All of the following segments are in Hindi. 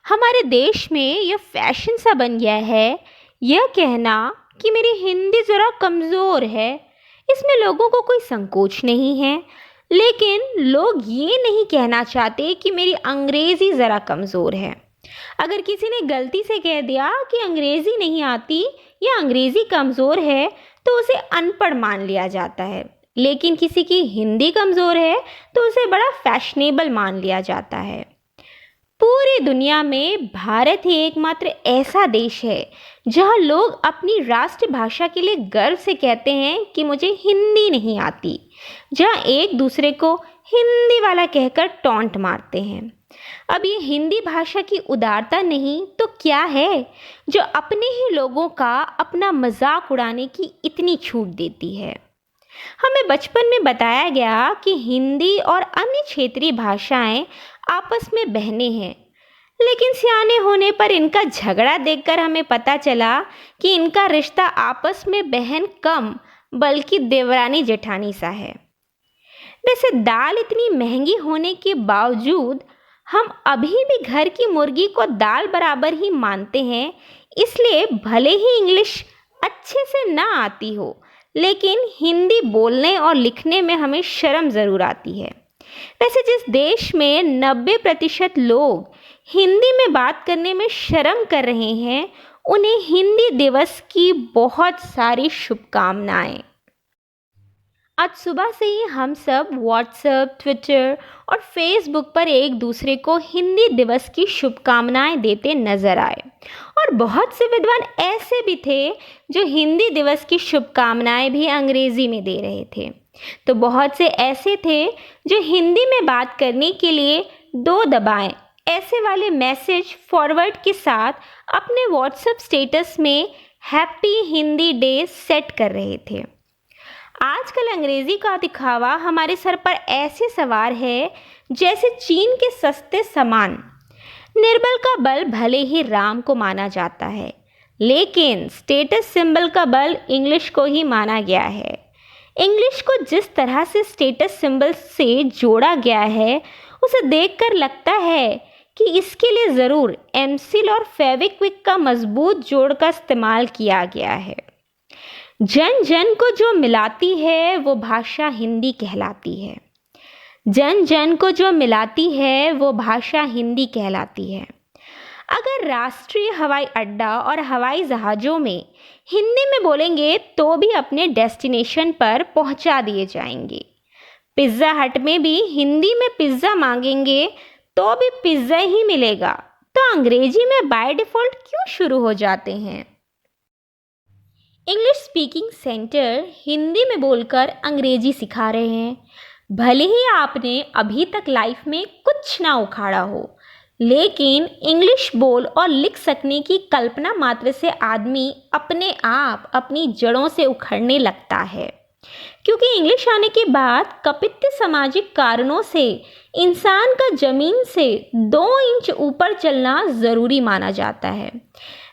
हमारे देश में यह फैशन सा बन गया है यह कहना कि मेरी हिंदी ज़रा कमज़ोर है। इसमें लोगों को कोई संकोच नहीं है, लेकिन लोग ये नहीं कहना चाहते कि मेरी अंग्रेज़ी ज़रा कमज़ोर है। अगर किसी ने गलती से कह दिया कि अंग्रेज़ी नहीं आती या अंग्रेज़ी कमज़ोर है, तो उसे अनपढ़ मान लिया जाता है। लेकिन किसी की हिंदी कमज़ोर है तो उसे बड़ा फैशनेबल मान लिया जाता है। पूरी दुनिया में भारत ही एकमात्र ऐसा देश है जहां लोग अपनी राष्ट्रभाषा के लिए गर्व से कहते हैं कि मुझे हिंदी नहीं आती, जहां एक दूसरे को हिंदी वाला कहकर टॉन्ट मारते हैं। अब ये हिंदी भाषा की उदारता नहीं तो क्या है जो अपने ही लोगों का अपना मजाक उड़ाने की इतनी छूट देती है। हमें बचपन में बताया गया कि हिंदी और अन्य क्षेत्रीय भाषाएं आपस में बहनें हैं, लेकिन सियाने होने पर इनका झगड़ा देखकर हमें पता चला कि इनका रिश्ता आपस में बहन कम बल्कि देवरानी जेठानी सा है। वैसे दाल इतनी महंगी होने के बावजूद हम अभी भी घर की मुर्गी को दाल बराबर ही मानते हैं। इसलिए भले ही इंग्लिश अच्छे से ना आती हो, लेकिन हिंदी बोलने और लिखने में हमें शर्म ज़रूर आती है। वैसे जिस देश में 90% लोग हिंदी में बात करने में शर्म कर रहे हैं, उन्हें हिंदी दिवस की बहुत सारी शुभकामनाएं। आज सुबह से ही हम सब व्हाट्सएप, ट्विटर और फेसबुक पर एक दूसरे को हिंदी दिवस की शुभकामनाएं देते नजर आए। और बहुत से विद्वान ऐसे भी थे जो हिंदी दिवस की शुभकामनाएं भी अंग्रेजी में दे रहे थे। तो बहुत से ऐसे थे जो हिंदी में बात करने के लिए दो दबाएं ऐसे वाले मैसेज फॉरवर्ड के साथ अपने व्हाट्सएप स्टेटस में हैप्पी हिंदी डे सेट कर रहे थे। आजकल अंग्रेजी का दिखावा हमारे सर पर ऐसे सवार है जैसे चीन के सस्ते सामान। निर्बल का बल भले ही राम को माना जाता है, लेकिन स्टेटस सिंबल का बल इंग्लिश को ही माना गया है। इंग्लिश को जिस तरह से स्टेटस सिंबल से जोड़ा गया है, उसे देखकर लगता है कि इसके लिए ज़रूर एमसिल और फेविक्विक का मजबूत जोड़ का इस्तेमाल किया गया है। जन जन को जो मिलाती है वो भाषा हिंदी कहलाती है। जन जन को जो मिलाती है वो भाषा हिंदी कहलाती है। अगर राष्ट्रीय हवाई अड्डा और हवाई जहाज़ों में हिंदी में बोलेंगे तो भी अपने डेस्टिनेशन पर पहुंचा दिए जाएंगे। पिज़्ज़ा हट में भी हिंदी में पिज़्ज़ा मांगेंगे तो भी पिज़्ज़ा ही मिलेगा। तो अंग्रेजी में बाय डिफ़ॉल्ट क्यों शुरू हो जाते हैं? इंग्लिश स्पीकिंग सेंटर हिंदी में बोलकर अंग्रेजी सिखा रहे हैं। भले ही आपने अभी तक लाइफ में कुछ ना उखाड़ा हो, लेकिन इंग्लिश बोल और लिख सकने की कल्पना मात्र से आदमी अपने आप अपनी जड़ों से उखड़ने लगता है। क्योंकि इंग्लिश आने के बाद कपित्य सामाजिक कारणों से इंसान का जमीन से 2 इंच ऊपर चलना ज़रूरी माना जाता है।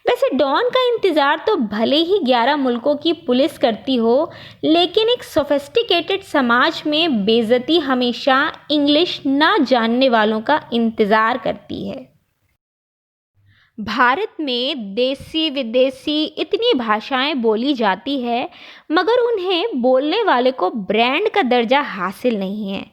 वैसे डॉन का इंतज़ार तो भले ही 11 मुल्कों की पुलिस करती हो, लेकिन एक सोफिस्टिकेटेड समाज में बेइज्जती हमेशा इंग्लिश ना जानने वालों का इंतज़ार करती है। भारत में देसी विदेशी इतनी भाषाएं बोली जाती है, मगर उन्हें बोलने वाले को ब्रांड का दर्जा हासिल नहीं है।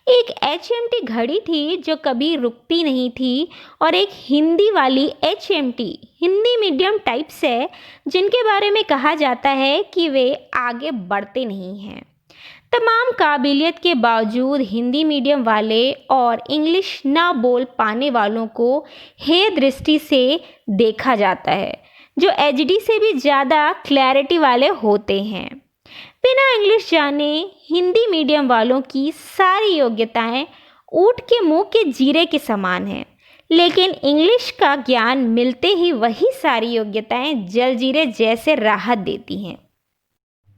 एक HMT घड़ी थी जो कभी रुकती नहीं थी, और एक हिंदी वाली HMT हिंदी मीडियम टाइप्स है जिनके बारे में कहा जाता है कि वे आगे बढ़ते नहीं हैं। तमाम काबिलियत के बावजूद हिंदी मीडियम वाले और इंग्लिश ना बोल पाने वालों को हे दृष्टि से देखा जाता है, जो HD से भी ज़्यादा क्लैरिटी वाले होते हैं। बिना इंग्लिश जाने हिंदी मीडियम वालों की सारी योग्यताएं ऊँट के मुंह के जीरे के समान हैं, लेकिन इंग्लिश का ज्ञान मिलते ही वही सारी योग्यताएं जलजीरे जैसे राहत देती हैं।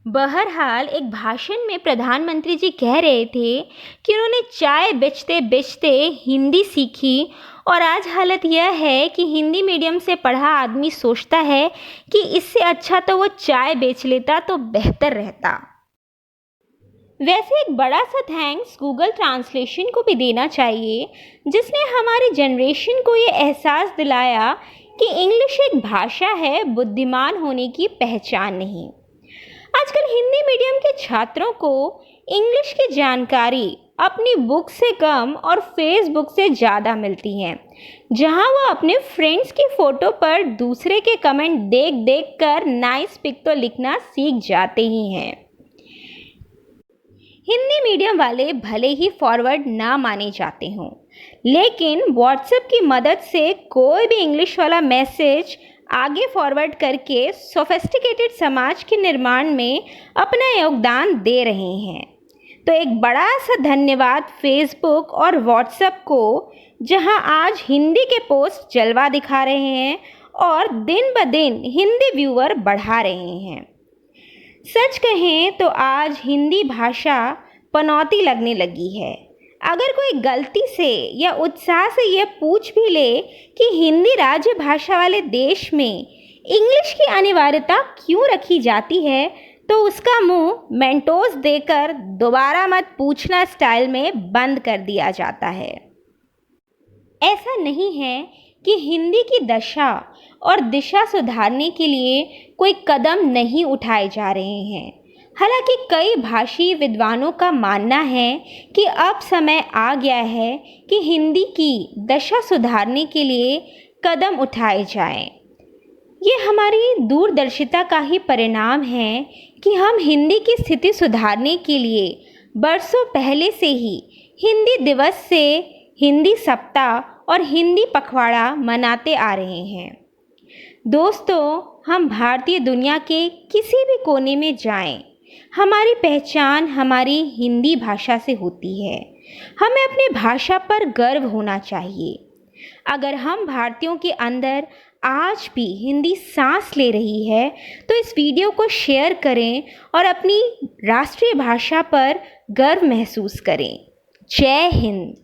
बहरहाल एक भाषण में प्रधानमंत्री जी कह रहे थे कि उन्होंने चाय बेचते बेचते हिंदी सीखी, और आज हालत यह है कि हिंदी मीडियम से पढ़ा आदमी सोचता है कि इससे अच्छा तो वो चाय बेच लेता तो बेहतर रहता। वैसे एक बड़ा सा थैंक्स गूगल ट्रांसलेशन को भी देना चाहिए, जिसने हमारी जनरेशन को ये एहसास दिलाया कि इंग्लिश एक भाषा है, बुद्धिमान होने की पहचान नहीं। आजकल हिंदी मीडियम के छात्रों को इंग्लिश की जानकारी अपनी बुक से कम और फेसबुक से ज़्यादा मिलती है, जहां वो अपने फ्रेंड्स की फ़ोटो पर दूसरे के कमेंट देख देख कर नाइस पिक तो लिखना सीख जाते ही हैं। हिंदी मीडियम वाले भले ही फॉरवर्ड ना माने जाते हों, लेकिन व्हाट्सएप की मदद से कोई भी इंग्लिश वाला मैसेज आगे फॉरवर्ड करके सोफिस्टिकेटेड समाज के निर्माण में अपना योगदान दे रहे हैं। तो एक बड़ा सा धन्यवाद फेसबुक और व्हाट्सएप को, जहां आज हिंदी के पोस्ट जलवा दिखा रहे हैं और दिन ब दिन हिंदी व्यूअर बढ़ा रहे हैं। सच कहें तो आज हिंदी भाषा पनौती लगने लगी है। अगर कोई गलती से या उत्साह से यह पूछ भी ले कि हिंदी राज्य भाषा वाले देश में इंग्लिश की अनिवार्यता क्यों रखी जाती है, तो उसका मुंह मेंटोस देकर दोबारा मत पूछना स्टाइल में बंद कर दिया जाता है। ऐसा नहीं है कि हिंदी की दशा और दिशा सुधारने के लिए कोई कदम नहीं उठाए जा रहे हैं। हालांकि कई भाषी विद्वानों का मानना है कि अब समय आ गया है कि हिंदी की दशा सुधारने के लिए कदम उठाए जाएं। ये हमारी दूरदर्शिता का ही परिणाम है कि हम हिंदी की स्थिति सुधारने के लिए बरसों पहले से ही हिंदी दिवस से हिंदी सप्ताह और हिंदी पखवाड़ा मनाते आ रहे हैं। दोस्तों, हम भारतीय दुनिया के किसी भी कोने में जाएं, हमारी पहचान हमारी हिंदी भाषा से होती है। हमें अपनी भाषा पर गर्व होना चाहिए। अगर हम भारतीयों के अंदर आज भी हिंदी सांस ले रही है, तो इस वीडियो को शेयर करें और अपनी राष्ट्रीय भाषा पर गर्व महसूस करें। जय हिंद।